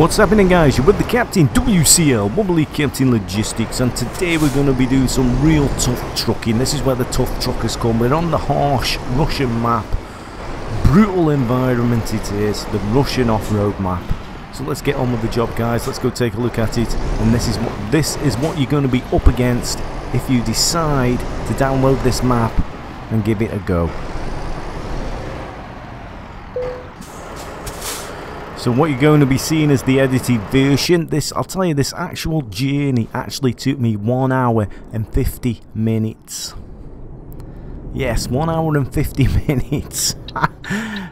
What's happening, guys? You're with the Captain, WCL, WobblyCaptain Logistics, and today we're going to be doing some real tough trucking. This is where the tough truckers come. We're on the harsh Russian map. Brutal environment it is, the Russian off-road map. So let's get on with the job, guys. Let's go take a look at it. And this is what you're going to be up against if you decide to download this map and give it a go. So what you're going to be seeing is the edited version. I'll tell you, this actual journey actually took me 1 hour and 50 minutes. Yes, 1 hour and 50 minutes.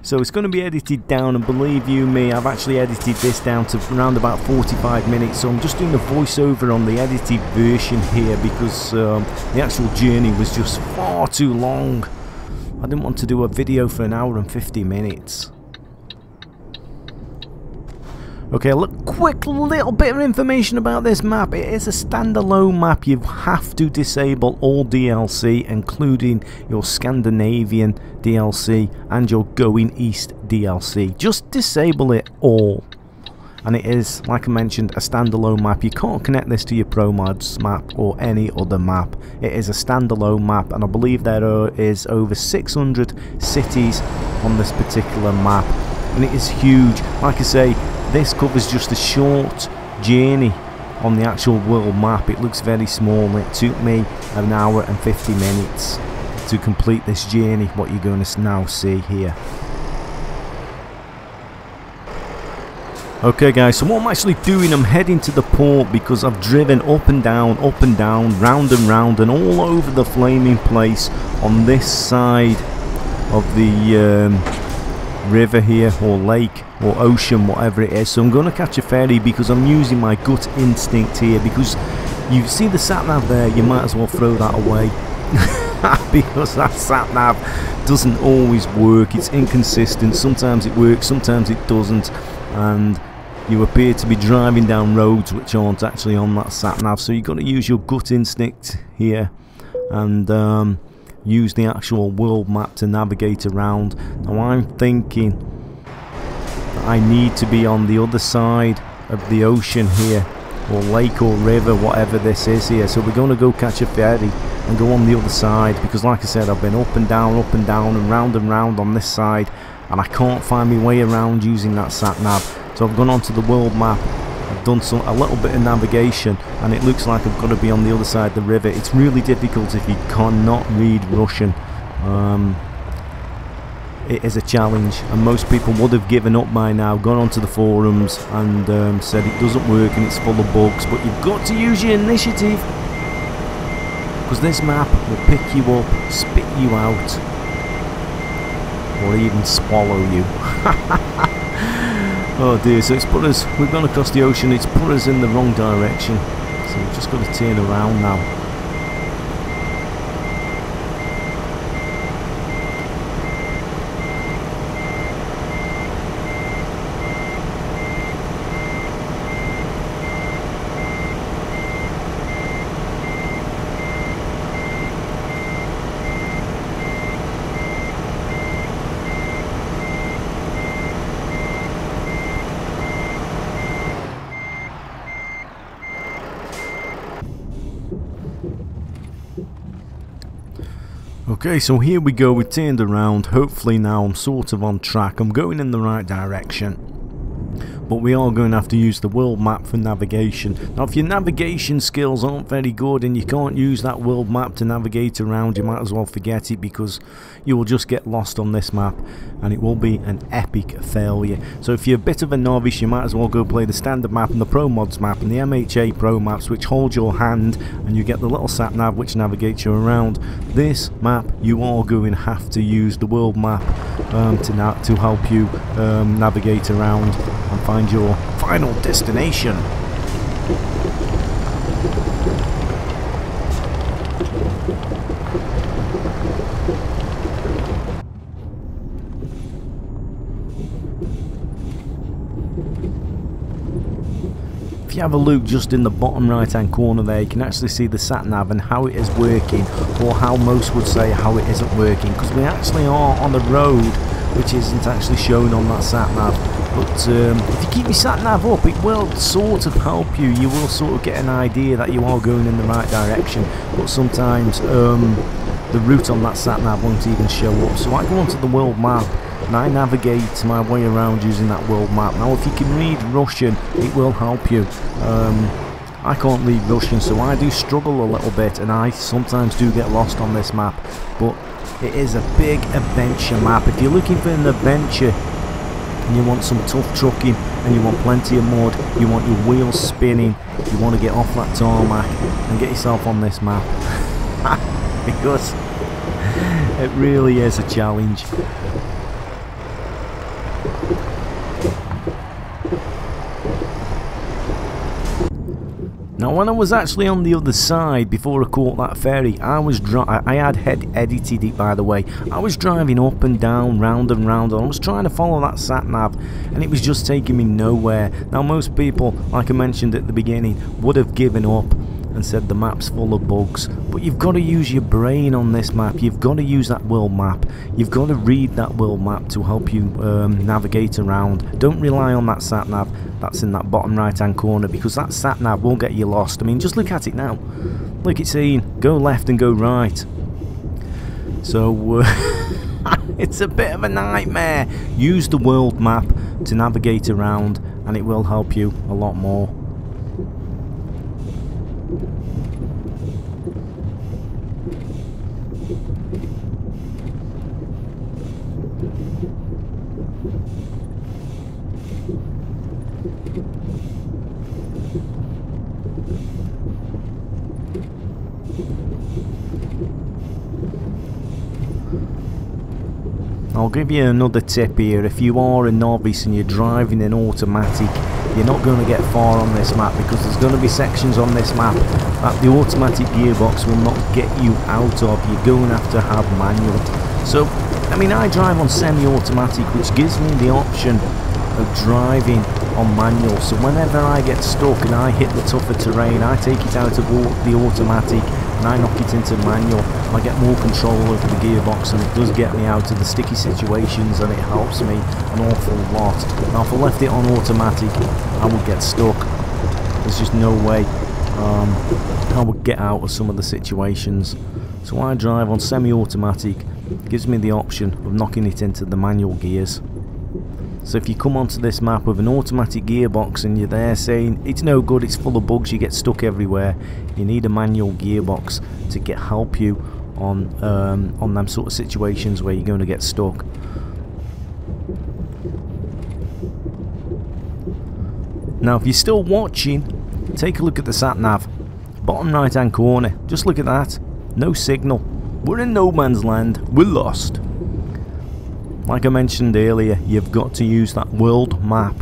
So it's going to be edited down, and believe you me, I've actually edited this down to around about 45 minutes. So I'm just doing the voiceover on the edited version here because the actual journey was just far too long. I didn't want to do a video for 1 hour and 50 minutes. Okay, quick little bit of information about this map. It is a standalone map. You have to disable all DLC, including your Scandinavian DLC and your Going East DLC. Just disable it all. And it is, like I mentioned, a standalone map. You can't connect this to your Pro Mods map or any other map. It is a standalone map, and I believe there is over 600 cities on this particular map. And it is huge. Like I say, this covers just a short journey on the actual world map. It looks very small. It took me 1 hour and 50 minutes to complete this journey, what you're going to now see here. Okay, guys, so what I'm actually doing, I'm heading to the port because I've driven up and down, round and all over the flaming place on this side of the river here, or lake, or ocean, whatever it is. So I'm going to catch a ferry because I'm using my gut instinct here, because you see the sat-nav there, you might as well throw that away because that sat-nav doesn't always work. It's inconsistent. Sometimes it works, sometimes it doesn't, and you appear to be driving down roads which aren't actually on that sat-nav. So you've got to use your gut instinct here and use the actual world map to navigate around. Now I'm thinking that I need to be on the other side of the ocean here, or lake or river, whatever this is here. So we're going to go catch a ferry and go on the other side, because like I said, I've been up and down and round on this side, and I can't find my way around using that sat nav. So I've gone onto the world map, I've done a little bit of navigation, and it looks like I've got to be on the other side of the river. It's really difficult if you cannot read Russian. It is a challenge, and most people would have given up by now, gone onto the forums and said it doesn't work and it's full of bugs. But you've got to use your initiative, because this map will pick you up, spit you out, or even swallow you. Oh dear, so it's put us, we've gone across the ocean, it's put us in the wrong direction, so we've just got to turn around now. Okay, so here we go, we turned around. Hopefully now I'm sort of on track, I'm going in the right direction. But we are going to have to use the world map for navigation. Now if your navigation skills aren't very good and you can't use that world map to navigate around, you might as well forget it, because you will just get lost on this map and it will be an epic failure. So if you're a bit of a novice, you might as well go play the standard map and the Pro Mods map and the MHA Pro maps, which hold your hand and you get the little sat nav which navigates you around. This map you are going to have to use the world map to help you navigate around and find your final destination. If you have a look just in the bottom right hand corner there, you can actually see the sat nav and how it is working, or how most would say how it isn't working, because we actually are on the road which isn't actually shown on that sat nav. But if you keep your sat nav up, it will sort of help you. You will sort of get an idea that you are going in the right direction. But sometimes the route on that sat nav won't even show up. So I go onto the world map and I navigate my way around using that world map. Now if you can read Russian, it will help you. I can't read Russian, so I do struggle a little bit, and I sometimes do get lost on this map. But it is a big adventure map. If you're looking for an adventure and you want some tough trucking and you want plenty of mud, you want your wheels spinning, you want to get off that tarmac and get yourself on this map. Because it really is a challenge. Now when I was actually on the other side before I caught that ferry, I had edited it, by the way. I was driving up and down, round and round, and I was trying to follow that sat nav, and it was just taking me nowhere. Now most people, like I mentioned at the beginning, would have given up and said the map's full of bugs, but you've got to use your brain on this map. You've got to use that world map. You've got to read that world map to help you navigate around. Don't rely on that sat nav that's in that bottom right hand corner, because that sat nav will get you lost. I mean, just look at it now. Look, it's saying go left and go right. So it's a bit of a nightmare. Use the world map to navigate around and it will help you a lot more. I'll give you another tip here. If you are a novice and you're driving in automatic, you're not going to get far on this map, because there's going to be sections on this map that the automatic gearbox will not get you out of. You're going to have manual. So, I mean, I drive on semi-automatic, which gives me the option of driving on manual. So whenever I get stuck and I hit the tougher terrain, I take it out of the automatic and I knock it into manual. I get more control over the gearbox, and it does get me out of the sticky situations, and it helps me an awful lot. Now if I left it on automatic, I would get stuck. There's just no way I would get out of some of the situations. So I drive on semi-automatic. Gives me the option of knocking it into the manual gears. So if you come onto this map with an automatic gearbox and you're there saying it's no good, it's full of bugs, you get stuck everywhere, you need a manual gearbox to help you on them sort of situations where you're going to get stuck. Now if you're still watching, take a look at the sat nav, bottom right hand corner. Just look at that, no signal. We're in no man's land, we're lost. Like I mentioned earlier, you've got to use that world map.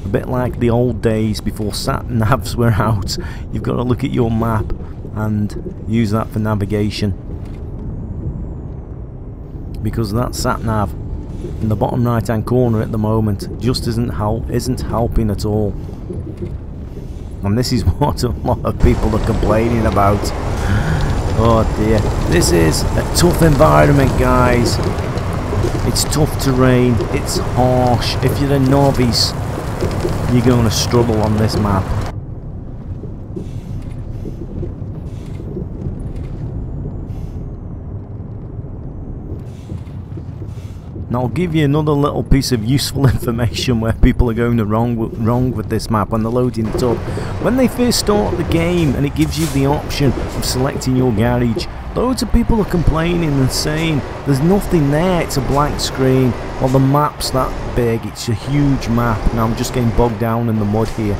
A bit like the old days before sat navs were out. You've got to look at your map and use that for navigation. Because that sat nav in the bottom right hand corner at the moment just isn't helping at all. And this is what a lot of people are complaining about. Oh dear. This is a tough environment, guys. It's tough terrain, it's harsh. If you're a novice, you're going to struggle on this map. Now I'll give you another little piece of useful information where people are going wrong with this map when they're loading it up. When they first start the game and it gives you the option of selecting your garage, loads of people are complaining and saying there's nothing there, it's a blank screen. Well, the map's that big, it's a huge map. Now I'm just getting bogged down in the mud here.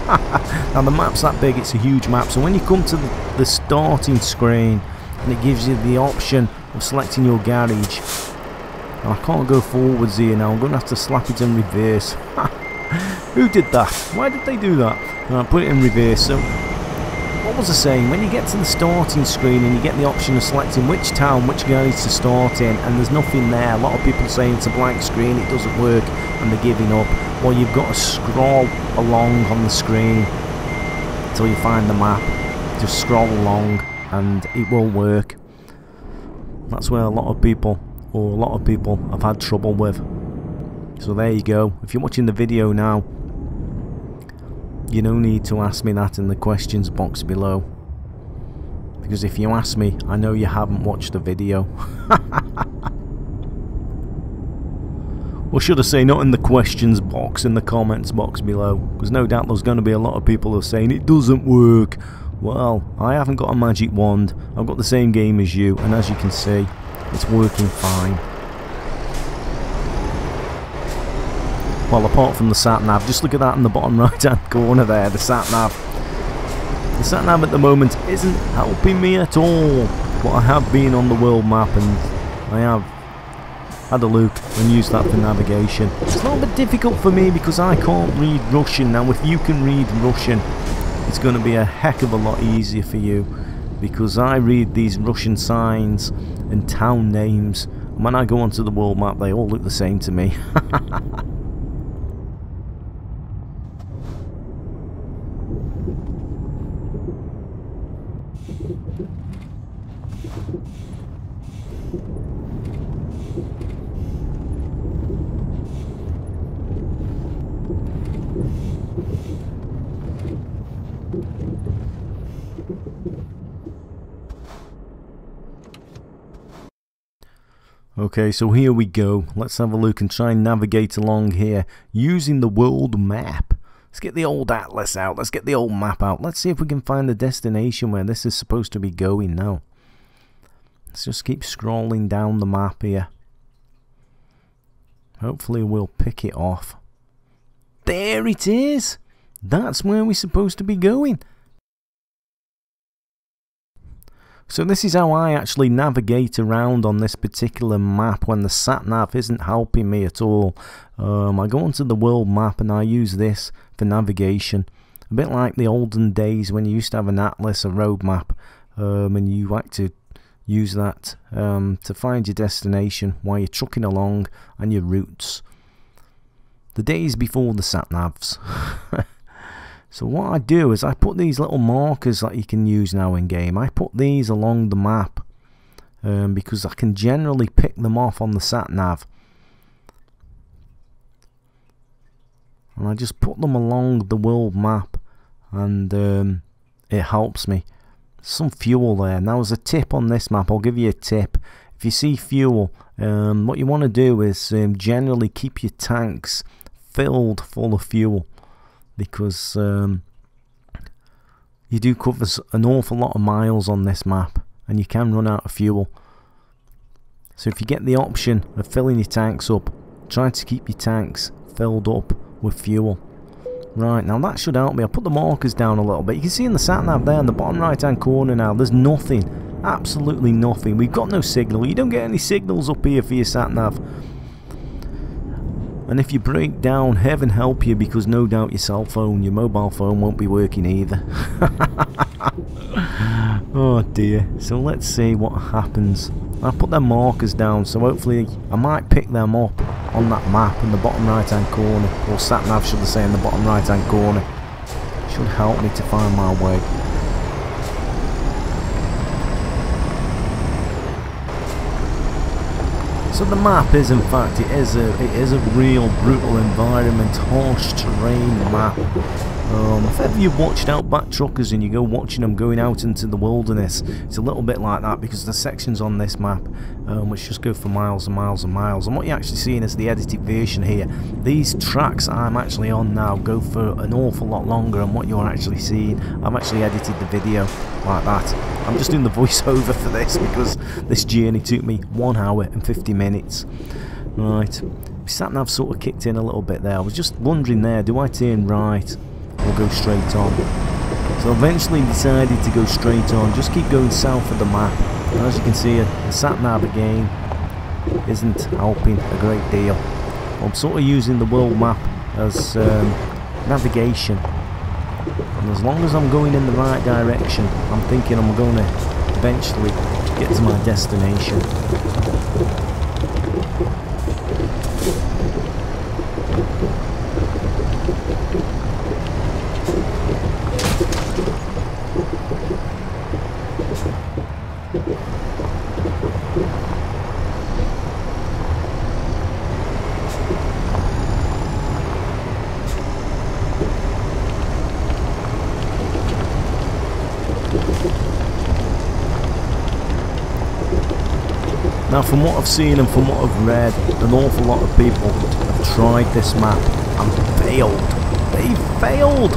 Now the map's that big, it's a huge map. So when you come to the starting screen and it gives you the option of selecting your garage, and I can't go forwards here now, I'm going to have to slap it in reverse. Who did that? Why did they do that? I'll put it in reverse. So what was I saying? When you get to the starting screen and you get the option of selecting which town, which garage to start in, and there's nothing there, a lot of people saying it's a blank screen, it doesn't work, and they're giving up. Well, you've got to scroll along on the screen until you find the map. Just scroll along and it will work. That's where a lot of people have had trouble with. So there you go. If you're watching the video now, you no need to ask me that in the questions box below, because if you ask me, I know you haven't watched the video. Or should I say, not in the questions box, in the comments box below, because no doubt there's going to be a lot of people who are saying it doesn't work. Well, I haven't got a magic wand. I've got the same game as you, and as you can see, it's working fine. Well, apart from the sat-nav, just look at that in the bottom right-hand corner there, the sat-nav. The sat-nav at the moment isn't helping me at all, but I have been on the world map and I have had a look and used that for navigation. It's a little bit difficult for me because I can't read Russian. Now, if you can read Russian, it's going to be a heck of a lot easier for you, because I read these Russian signs and town names, and when I go onto the world map, they all look the same to me. Okay, so here we go. Let's have a look and try and navigate along here using the world map. Let's get the old atlas out. Let's get the old map out. Let's see if we can find the destination where this is supposed to be going now. Let's just keep scrolling down the map here. Hopefully we'll pick it off. There it is! That's where we're supposed to be going. So this is how I actually navigate around on this particular map when the sat-nav isn't helping me at all. I go onto the world map and I use this for navigation. A bit like the olden days when you used to have an atlas, a road map, and you like to use that to find your destination while you're trucking along and your routes. The days before the sat-navs. So what I do is I put these little markers that you can use now in game. I put these along the map because I can generally pick them off on the sat-nav. And I just put them along the world map, and it helps me. Some fuel there. Now, as a tip on this map, I'll give you a tip. If you see fuel, what you want to do is generally keep your tanks filled full of fuel, because you do cover an awful lot of miles on this map and you can run out of fuel. So if you get the option of filling your tanks up, try to keep your tanks filled up with fuel. Right, now that should help me. I'll put the markers down a little bit. You can see in the sat-nav there in the bottom right hand corner now, there's nothing, absolutely nothing. We've got no signal. You don't get any signals up here for your sat-nav. And if you break down, heaven help you, because no doubt your cell phone, your mobile phone won't be working either. Oh dear. So let's see what happens. I'll put them markers down, so hopefully I might pick them up on that map in the bottom right hand corner, or sat nav should I say, in the bottom right hand corner. Should help me to find my way. So the map is, in fact, it is a real brutal environment, harsh terrain map. If ever you've watched Outback Truckers and you go watching them going out into the wilderness, it's a little bit like that, because the sections on this map which just go for miles and miles and miles. And what you're actually seeing is the edited version here. These tracks I'm actually on now go for an awful lot longer than what you're actually seeing. I've actually edited the video like that. I'm just doing the voiceover for this because this journey took me 1 hour and 50 minutes. Right, sat-nav sort of kicked in a little bit there. I was just wondering there, do I turn right or go straight on? So eventually decided to go straight on, just keep going south of the map. And as you can see, the sat-nav again isn't helping a great deal. I'm sort of using the world map as navigation, and as long as I'm going in the right direction, I'm thinking I'm going to eventually get to my destination. Now, from what I've seen and from what I've read, an awful lot of people have tried this map and failed. They failed!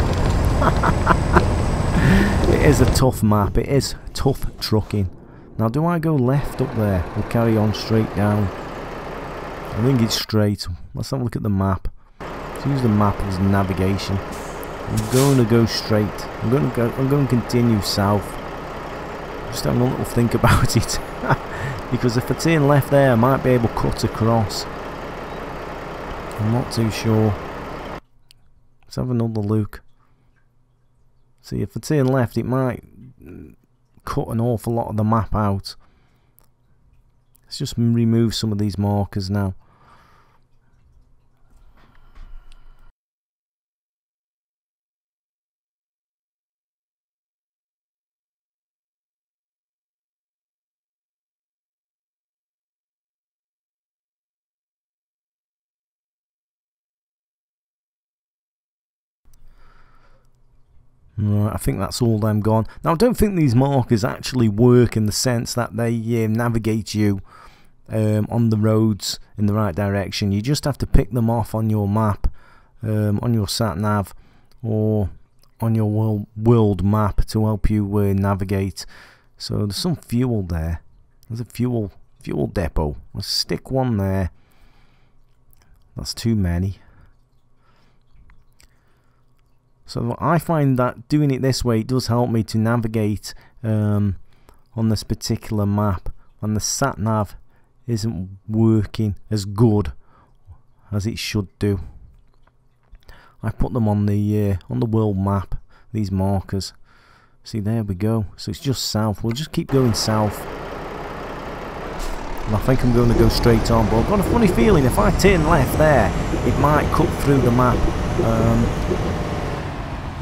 It is a tough map. It is tough trucking. Now, do I go left up there or carry on straight down? I think it's straight. Let's have a look at the map. Let's use the map as navigation. I'm going to go straight. I'm going to continue south. Just having a little think about it. Because if I turn left there, I might be able to cut across. I'm not too sure. Let's have another look. See, if I turn left, it might cut an awful lot of the map out. Let's just remove some of these markers now. Right, I think that's all them gone. Now, I don't think these markers actually work in the sense that they navigate you on the roads in the right direction. You just have to pick them off on your map, on your sat nav, or on your world map to help you navigate. So there's some fuel there. There's a fuel depot. Let's stick one there. That's too many. So I find that doing it this way does help me to navigate on this particular map when the sat nav isn't working as good as it should do. I put them on the world map, these markers. See, there we go. So it's just south. We'll just keep going south. And I think I'm going to go straight on, but I've got a funny feeling if I turn left there, it might cut through the map.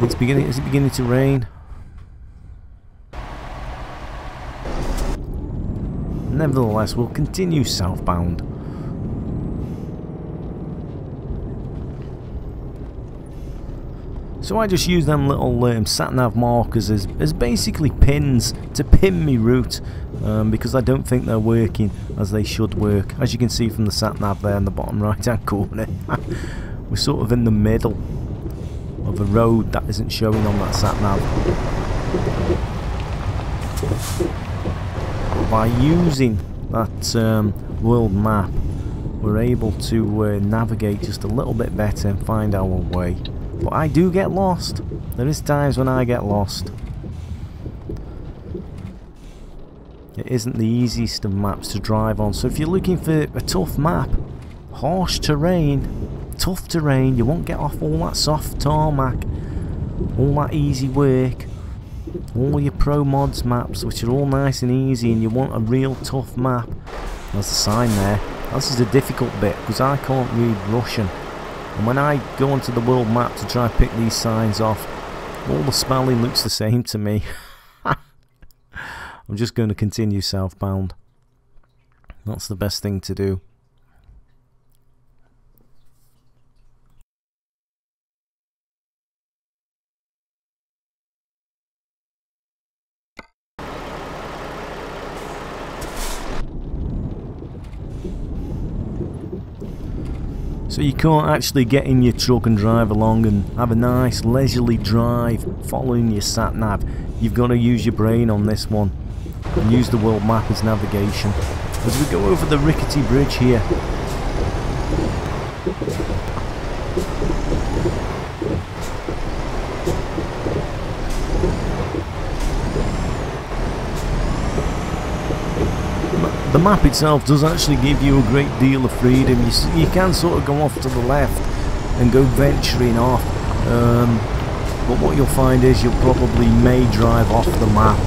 Is it beginning to rain? Nevertheless, we'll continue southbound. So I just use them little sat-nav markers as basically pins to pin me route, because I don't think they're working as they should work. As you can see from the sat-nav there in the bottom right-hand corner, we're sort of in the middle of a road that isn't showing on that sat-nav. By using that world map, we're able to navigate just a little bit better and find our way. But I do get lost. There is times when I get lost. It isn't the easiest of maps to drive on, so if you're looking for a tough map, harsh terrain, tough terrain, you won't get off all that soft tarmac, all that easy work, all your pro mods maps which are all nice and easy, and you want a real tough map. There's a sign there. This is a difficult bit because I can't read Russian, and when I go onto the world map to try and pick these signs off, all the spelling looks the same to me. I'm just going to continue southbound. That's the best thing to do. So you can't actually get in your truck and drive along and have a nice leisurely drive following your sat nav. You've got to use your brain on this one and use the world map as navigation. As we go over the rickety bridge here, the map itself does actually give you a great deal of freedom. You can sort of go off to the left and go venturing off, but what you'll find is you'll probably may drive off the map.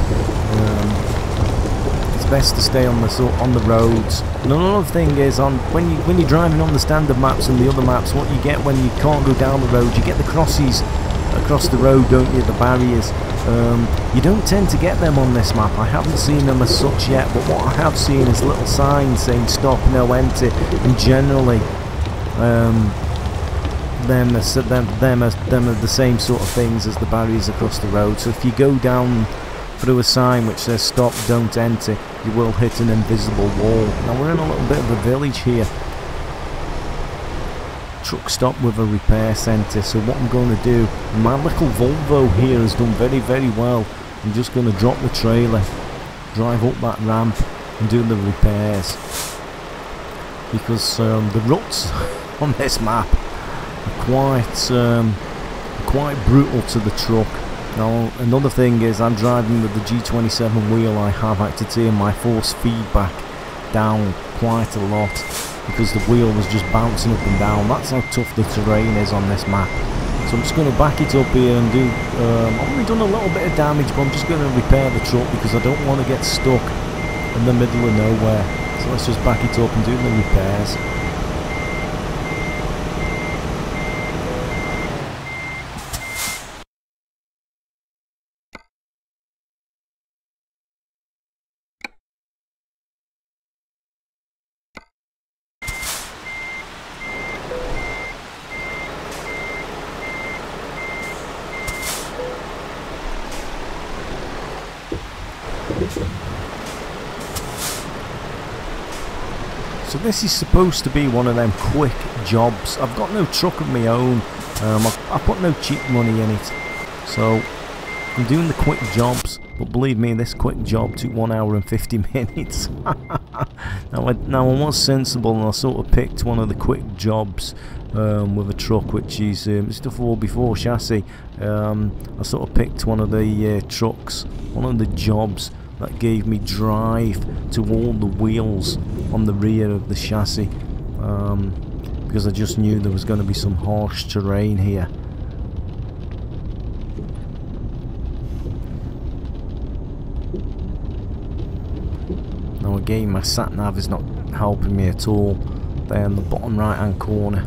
It's best to stay on the roads. And another thing is, when you're driving on the standard maps and the other maps, what you get when you can't go down the road, you get the crosses across the road, don't you? The barriers. You don't tend to get them on this map. I haven't seen them as such yet, but what I have seen is little signs saying stop, no, empty, and generally them are the same sort of things as the barriers across the road. So if you go down through a sign which says stop, don't enter, you will hit an invisible wall. Now we're in a little bit of a village here. Truck stop with a repair centre. So what I'm going to do, my little Volvo here has done very, very well. I'm just going to drop the trailer, drive up that ramp and do the repairs. Because the ruts on this map are quite brutal to the truck. Now another thing is I'm driving with the G27 wheel I have acted to turn my force feedback down quite a lot because the wheel was just bouncing up and down. That's how tough the terrain is on this map. So I'm just going to back it up here and do, I've only done a little bit of damage, but I'm just going to repair the truck because I don't want to get stuck in the middle of nowhere. So let's just back it up and do the repairs. So this is supposed to be one of them quick jobs. I've got no truck of my own. I put no cheap money in it. So I'm doing the quick jobs. But believe me, this quick job took 1 hour and 50 minutes. Now I was sensible and I sort of picked one of the quick jobs with a truck which is it's the 4x4 chassis. I sort of picked one of the trucks, one of the jobs that gave me drive to all the wheels on the rear of the chassis, because I just knew there was going to be some harsh terrain here. Now again, my sat nav is not helping me at all there in the bottom right hand corner.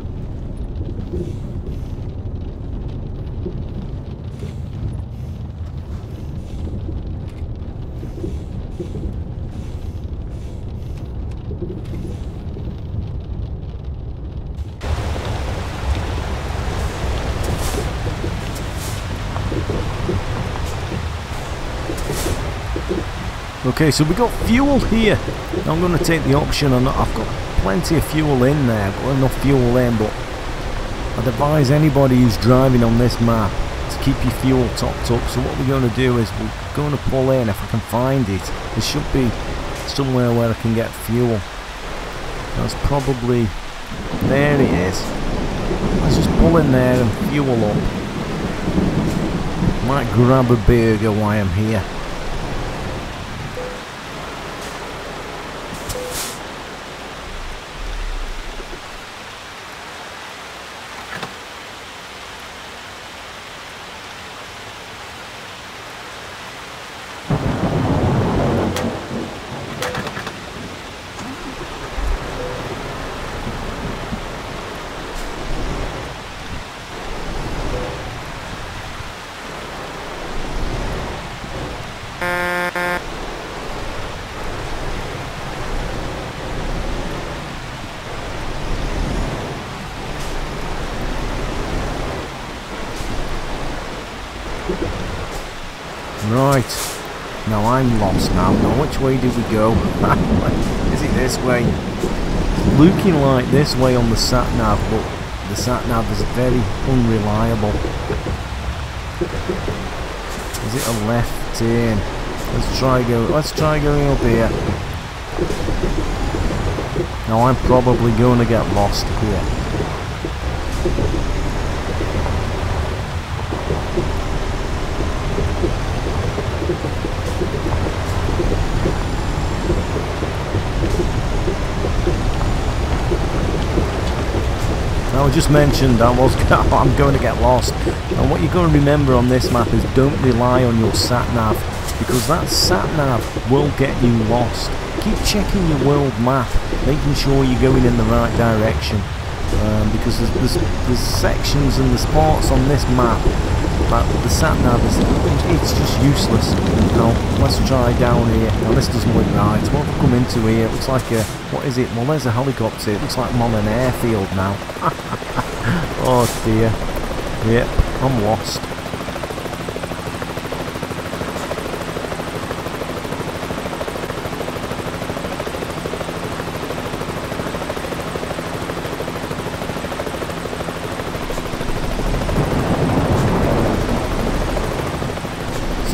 Okay, so we got fuel here. Now I'm going to take the option, and I've got plenty of fuel in there, I've got enough fuel in, but I'd advise anybody who's driving on this map to keep your fuel topped up. So what we're going to do is we're going to pull in, if I can find it. There should be somewhere where I can get fuel. That's probably, there it is. Let's just pull in there and fuel up. Might grab a burger while I'm here. Right, now I'm lost now. Now which way did we go? Is it this way? It's looking like this way on the sat-nav, but the sat-nav is very unreliable. Is it a left turn? Let's try going up here. Now I'm probably going to get lost here. Now I just mentioned I'm going to get lost, and what you've got to remember on this map is don't rely on your sat-nav, because that sat-nav will get you lost. Keep checking your world map, making sure you're going in the right direction, because there's sections and there's parts on this map that the sat-nav it's just useless. Now let's try down here. Now this doesn't look right. What have we come into here? It looks like a, what is it? Well, there's a helicopter. It looks like I'm on an airfield now. Oh dear. Yep, I'm lost.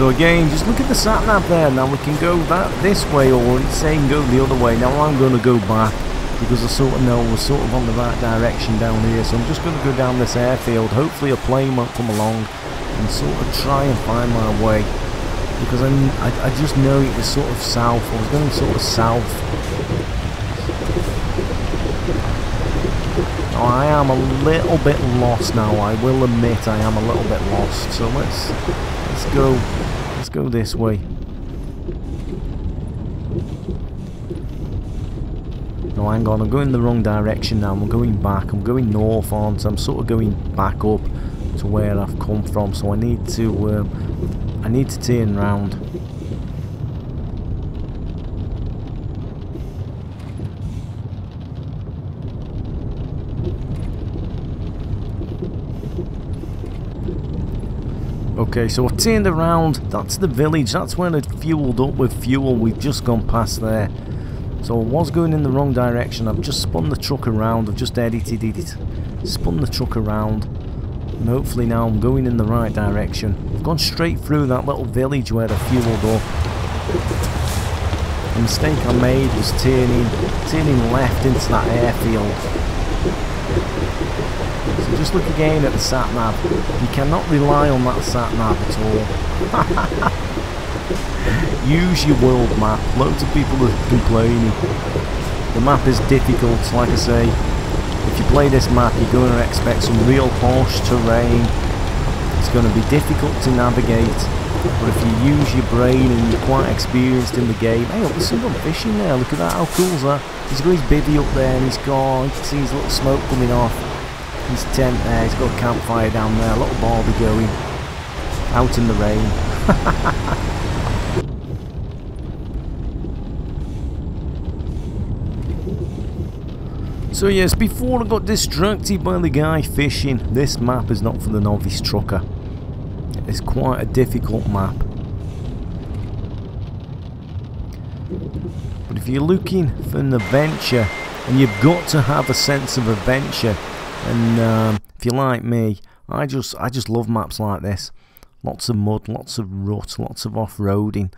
So again, just look at the sat nav there. Now we can go this way, or it's saying go the other way. Now I'm going to go back because I sort of know we're sort of on the right direction down here. So I'm just going to go down this airfield. Hopefully a plane won't come along and sort of try and find my way, because I just know it was sort of south. I was going sort of south. Now I am a little bit lost now. I will admit I am a little bit lost. So let's go this way. No, hang on, I'm going the wrong direction now. I'm going back. I'm going north, aren't I? I'm sort of going back up to where I've come from. So I need to turn round. Okay, so I've turned around. That's the village. That's where it fueled up with fuel. We've just gone past there. So I was going in the wrong direction. I've just spun the truck around. I've just edited it. Spun the truck around. And hopefully now I'm going in the right direction. I've gone straight through that little village where I fueled up. The mistake I made was turning left into that airfield. So just look again at the sat nav. You cannot rely on that sat nav at all. Use your world map. Loads of people are complaining. The map is difficult, like I say. If you play this map, you're going to expect some real harsh terrain. It's going to be difficult to navigate. But if you use your brain and you're quite experienced in the game... Hey, look, there's someone fishing there. Look at that. How cool's that? He's got his bivvy up there and he's gone. You can see his little smoke coming off. His tent there. He's got a campfire down there. A little barbie going. Out in the rain. So yes, before I got distracted by the guy fishing, this map is not for the novice trucker. It's quite a difficult map. But if you're looking for an adventure, and you've got to have a sense of adventure, and if you're like me, I just love maps like this. Lots of mud, lots of rut, lots of off-roading.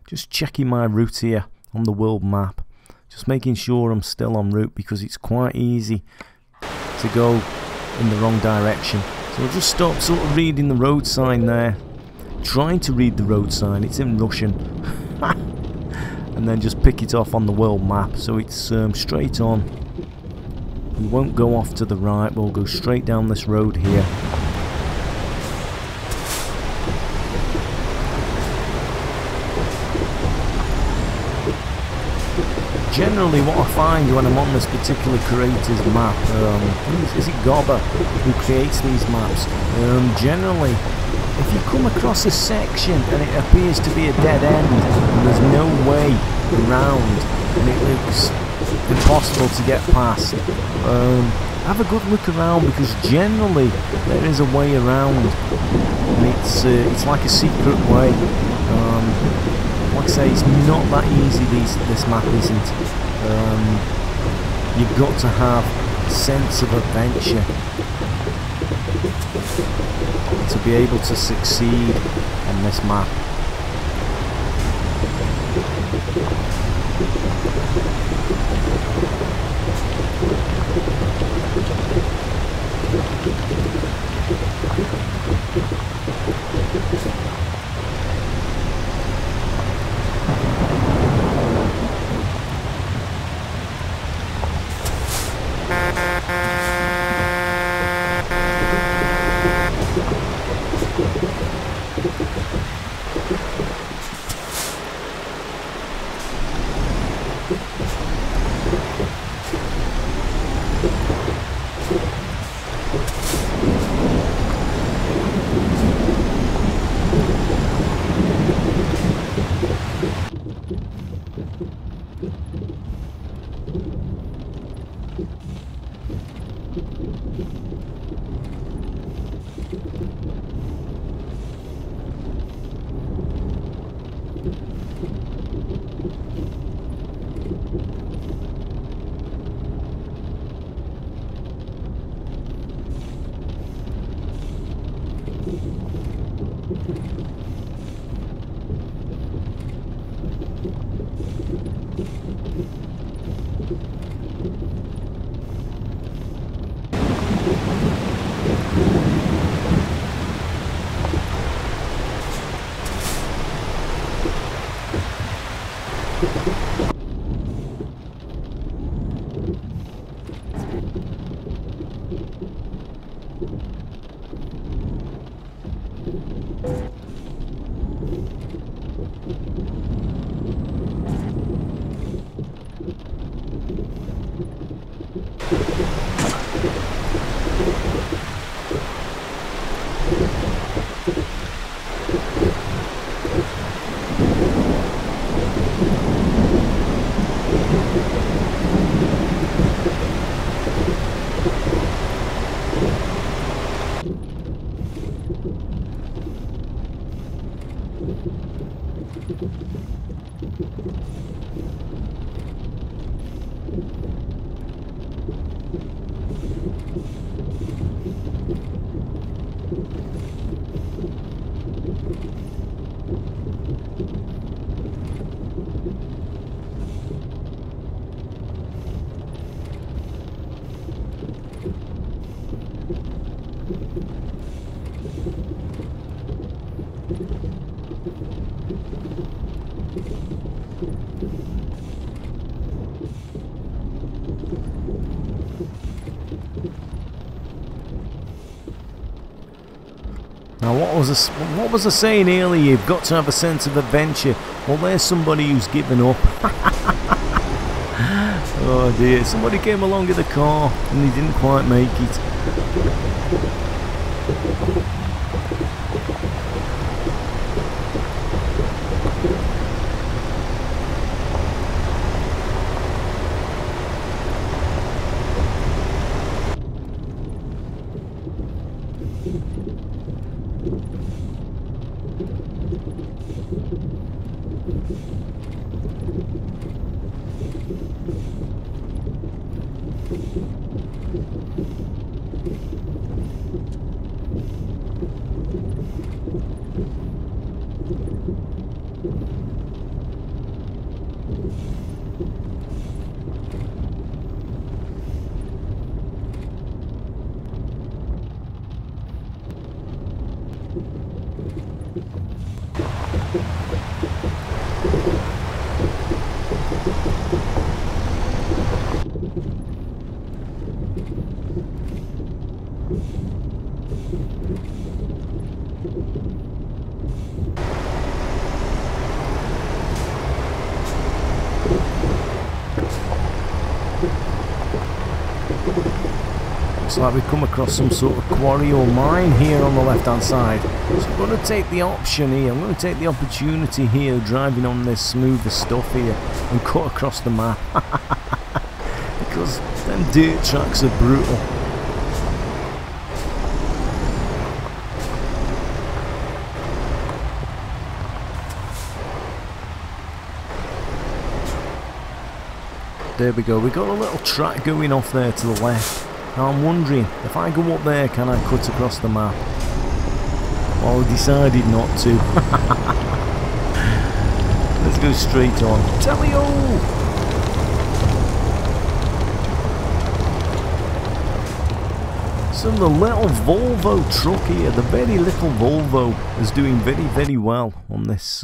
Just checking my route here on the world map. Just making sure I'm still en route, because it's quite easy to go in the wrong direction. So I'll just stop sort of reading the road sign there. Trying to read the road sign. It's in Russian. And then just pick it off on the world map. So it's straight on. We won't go off to the right. We'll go straight down this road here. Generally what I find when I'm on this particular creator's map, is it Gobber who creates these maps? Generally, if you come across a section and it appears to be a dead end and there's no way around and it looks impossible to get past, have a good look around, because generally there is a way around, and it's like a secret way. Like I say, it's not that easy, this map isn't. You've got to have a sense of adventure to be able to succeed on this map. Now what was I saying earlier? You've got to have a sense of adventure. Well, there's somebody who's given up. Oh dear, somebody came along in the car and he didn't quite make it. Looks like we've come across some sort of quarry or mine here on the left hand side. So I'm going to take the option here, I'm going to take the opportunity here driving on this smoother stuff here and cut across the map. Because them dirt tracks are brutal. There we go, we've got a little track going off there to the left. Now I'm wondering, if I go up there, can I cut across the map? Well, I decided not to. Let's go straight on. Tally-o! So the little Volvo truck here, the very little Volvo, is doing very, very well on this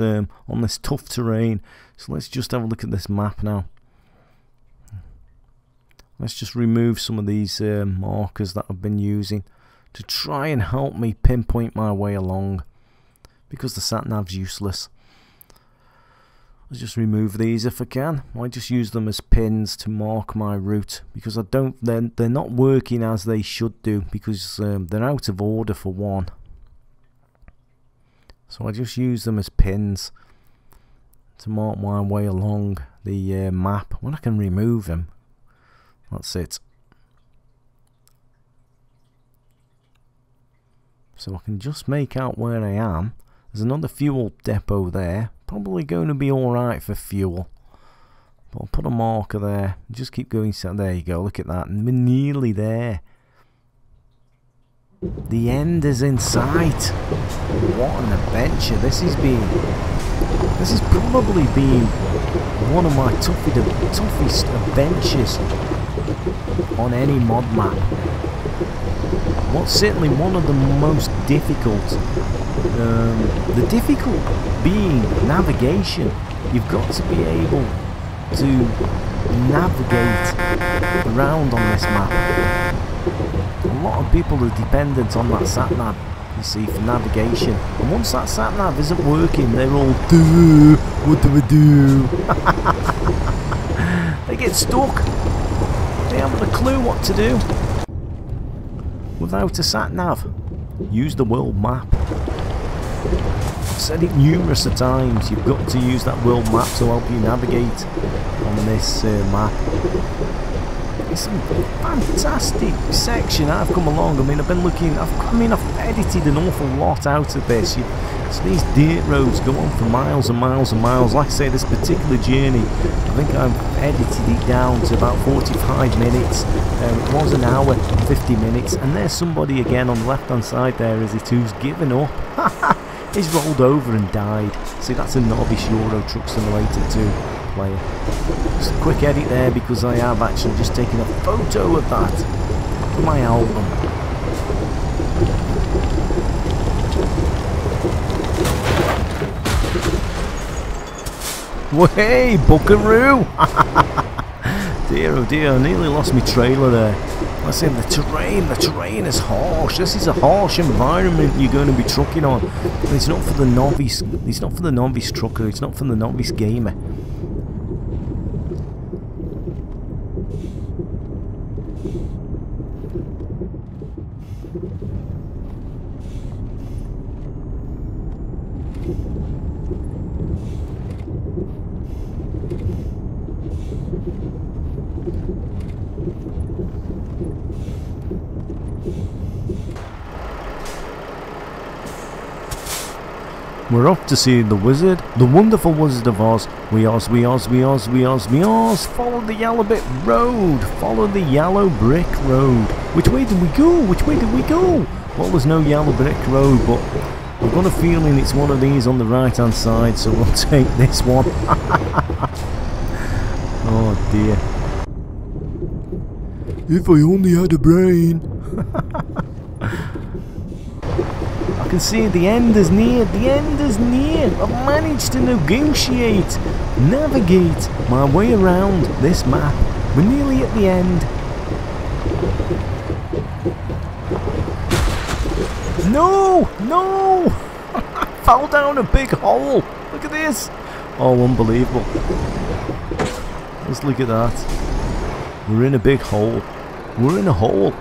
tough terrain. So let's just have a look at this map now. Let's just remove some of these markers that I've been using to try and help me pinpoint my way along, because the sat-nav's useless. Let's just remove these if I can. I just use them as pins to mark my route, because they're not working as they should do, because they're out of order for one. So I just use them as pins to mark my way along the map. When I can remove them, that's it. So I can just make out where I am. There's another fuel depot there. Probably going to be alright for fuel. But I'll put a marker there. Just keep going. There you go. Look at that. And we're nearly there. The end is in sight. What an adventure this has been. This has probably been one of my toughest adventures on any mod map. What's certainly one of the most difficult. The difficult being navigation. You've got to be able to navigate around on this map. A lot of people are dependent on that sat-nav, you see, for navigation. And once that sat-nav isn't working, they're all, duh, what do we do? They get stuck. They haven't a clue what to do. Without a sat-nav, use the world map. I've said it numerous of times, you've got to use that world map to help you navigate on this map. It's a fantastic section I've come along. I mean, I've been looking, I've edited an awful lot out of this. So these dirt roads go on for miles and miles and miles. Like I say, this particular journey, I think I've edited it down to about 45 minutes. It was an hour, 50 minutes. And there's somebody again on the left hand side there, is it, who's given up. He's rolled over and died. See, that's a novice Euro Truck Simulator 2 player. Just a quick edit there because I have actually just taken a photo of that for my album. Well, hey, buckaroo! Dear oh dear, I nearly lost my trailer there. I said the terrain is harsh. This is a harsh environment you're going to be trucking on. And it's not for the novice. It's not for the novice trucker. It's not for the novice gamer. We're off to see the wizard, the wonderful Wizard of Oz. We Oz. Follow the yellow brick road. Follow the yellow brick road. Which way did we go? Which way did we go? Well, there's no yellow brick road, but I've got a feeling it's one of these on the right hand side, so we'll take this one. Oh dear. If I only had a brain. I can see the end is near. The end is near. I've managed to navigate my way around this map. We're nearly at the end. No! No! I fell down a big hole. Look at this. Oh, unbelievable. Let's look at that. We're in a big hole. We're in a hole.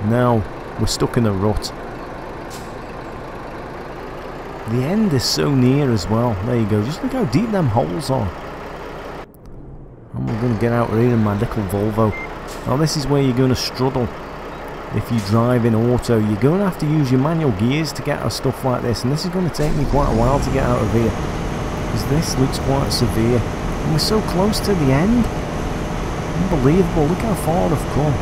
Now, we're stuck in a rut. The end is so near as well. There you go. Just look how deep them holes are. I'm going to get out here in my little Volvo. Now this is where you're going to struggle. If you drive in auto, you're going to have to use your manual gears to get out of stuff like this. And this is going to take me quite a while to get out of here. Because this looks quite severe. And we're so close to the end. Unbelievable. Look how far I've come.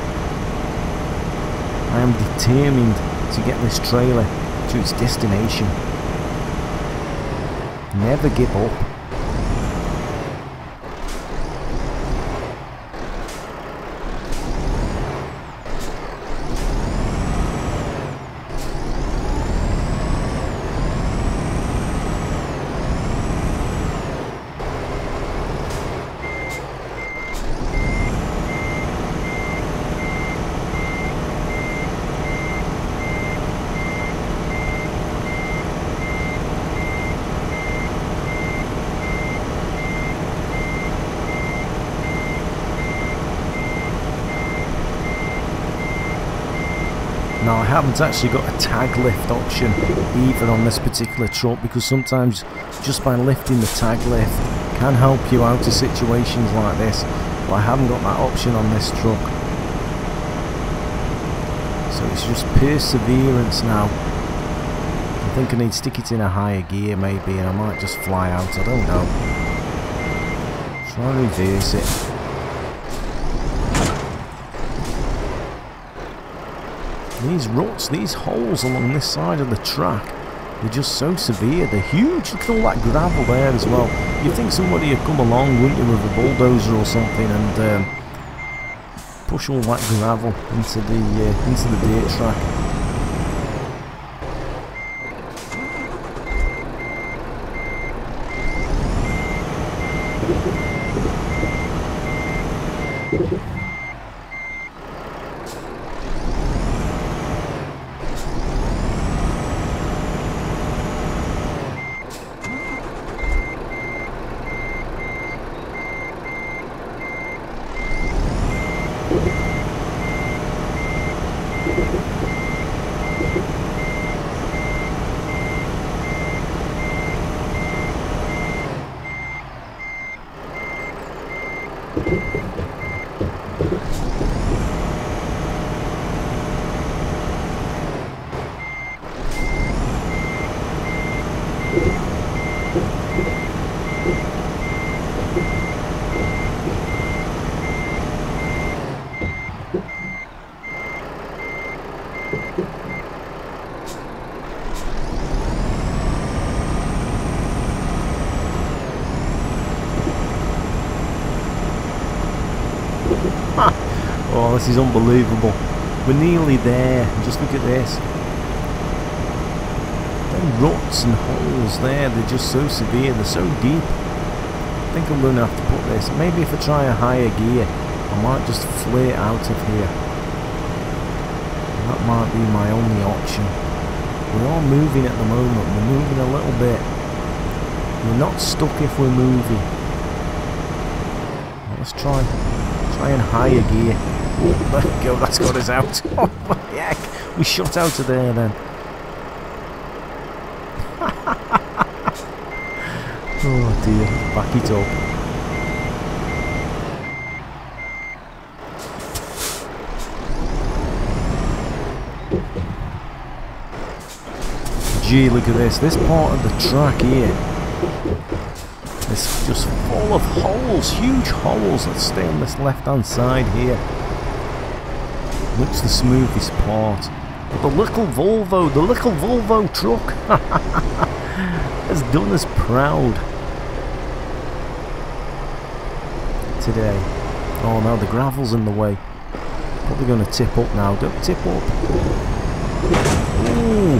I am determined to get this trailer to its destination. Never give up. Now I haven't actually got a tag lift option either on this particular truck, because sometimes just by lifting the tag lift can help you out of situations like this, but I haven't got that option on this truck. So it's just perseverance now. I think I need to stick it in a higher gear maybe, and I might just fly out, I don't know. Try and reverse it. These ruts, these holes along this side of the track, they're just so severe. They're huge. Look at all that gravel there as well. You'd think somebody had come along, wouldn't you, with a bulldozer or something, and push all that gravel into the dirt track. Oh, this is unbelievable. We're nearly there. Just look at this. Them ruts and holes there, they're just so severe, they're so deep. I think I'm going to have to put this. Maybe if I try a higher gear, I might just flare out of here. That might be my only option. We're all moving at the moment. We're moving a little bit. We're not stuck if we're moving. Let's try and higher gear. Oh, there we go, that's got us out. Oh my heck, we shot out of there then. Oh dear, back it up. Gee, look at this. This part of the track here is just full of holes, huge holes. Let's stay on this left hand side here. Looks the smoothest part. But the little Volvo truck has done us proud today. Oh no, the gravel's in the way. Probably going to tip up now. Don't tip up. Ooh.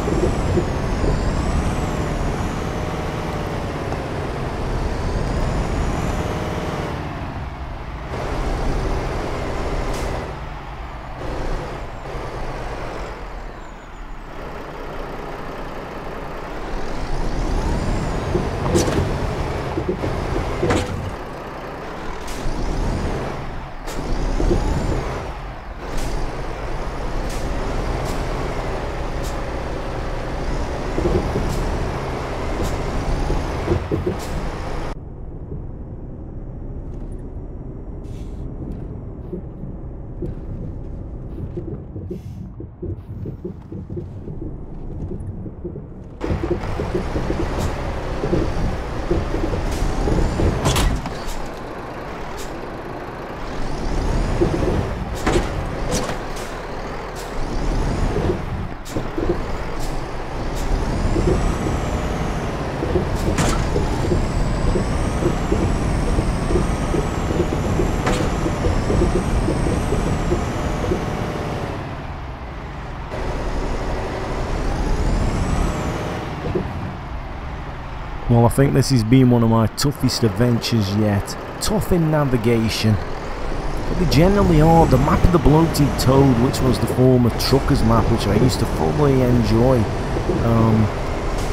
Well, I think this has been one of my toughest adventures yet. Tough in navigation, but they generally are. The map of the Bloated Toad, which was the former trucker's map, which I used to thoroughly enjoy,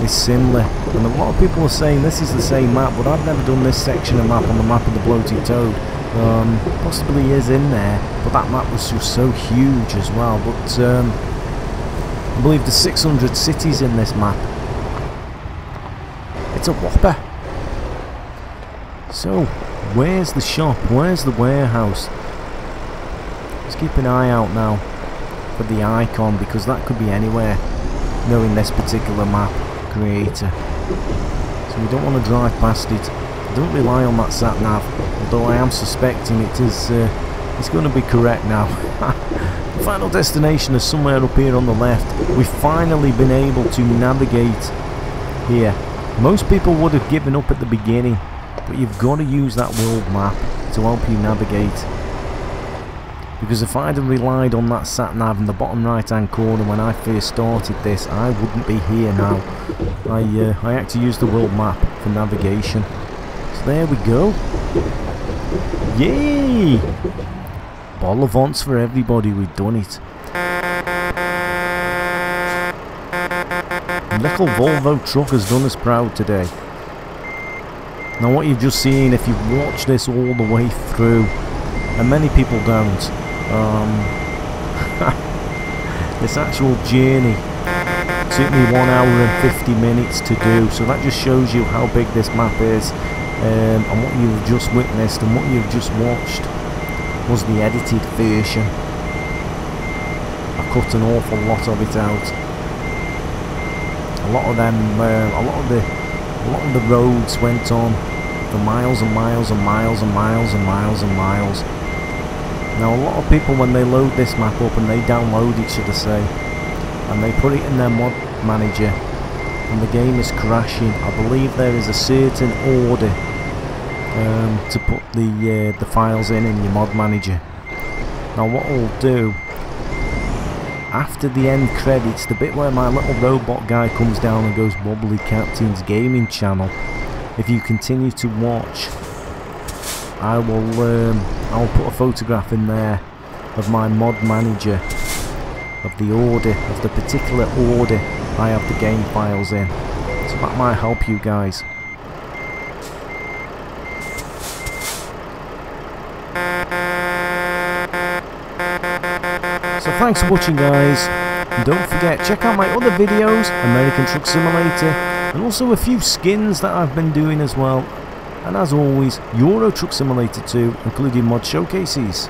is similar. And a lot of people are saying this is the same map, but I've never done this section of map on the map of the Bloated Toad. Possibly is in there, but that map was just so huge as well. But I believe there's 600 cities in this map. It's a whopper. So, where's the shop? Where's the warehouse? Let's keep an eye out now for the icon, because that could be anywhere, knowing this particular map creator. So we don't want to drive past it. Don't rely on that sat nav, although I am suspecting it is it's going to be correct now. Final destination is somewhere up here on the left. We've finally been able to navigate here. Most people would have given up at the beginning, but you've got to use that world map to help you navigate. Because if I'd have relied on that sat-nav in the bottom right-hand corner when I first started this, I wouldn't be here now. I had to use the world map for navigation. So there we go. Yay! Bottle of Vance for everybody, we've done it. The little Volvo truck has done us proud today. Now what you've just seen, if you've watched this all the way through, and many people don't, this actual journey took me 1 hour and 50 minutes to do, so that just shows you how big this map is. And what you've just witnessed and what you've just watched was the edited version. I cut an awful lot of it out. A lot of the roads went on for miles and miles and miles and miles and miles and miles. Now a lot of people, when they load this map up, and they download it, should I say, and they put it in their mod manager, and the game is crashing, I believe there is a certain order to put the files in your mod manager. Now what I'll do, after the end credits, the bit where my little robot guy comes down and goes WobblyCaptain's gaming channel, if you continue to watch, I will put a photograph in there of my mod manager, of the order, of the particular order I have the game files in. So that might help you guys. So thanks for watching, guys, and don't forget, check out my other videos, American Truck Simulator, and also a few skins that I've been doing as well, and as always, Euro Truck Simulator 2, including mod showcases.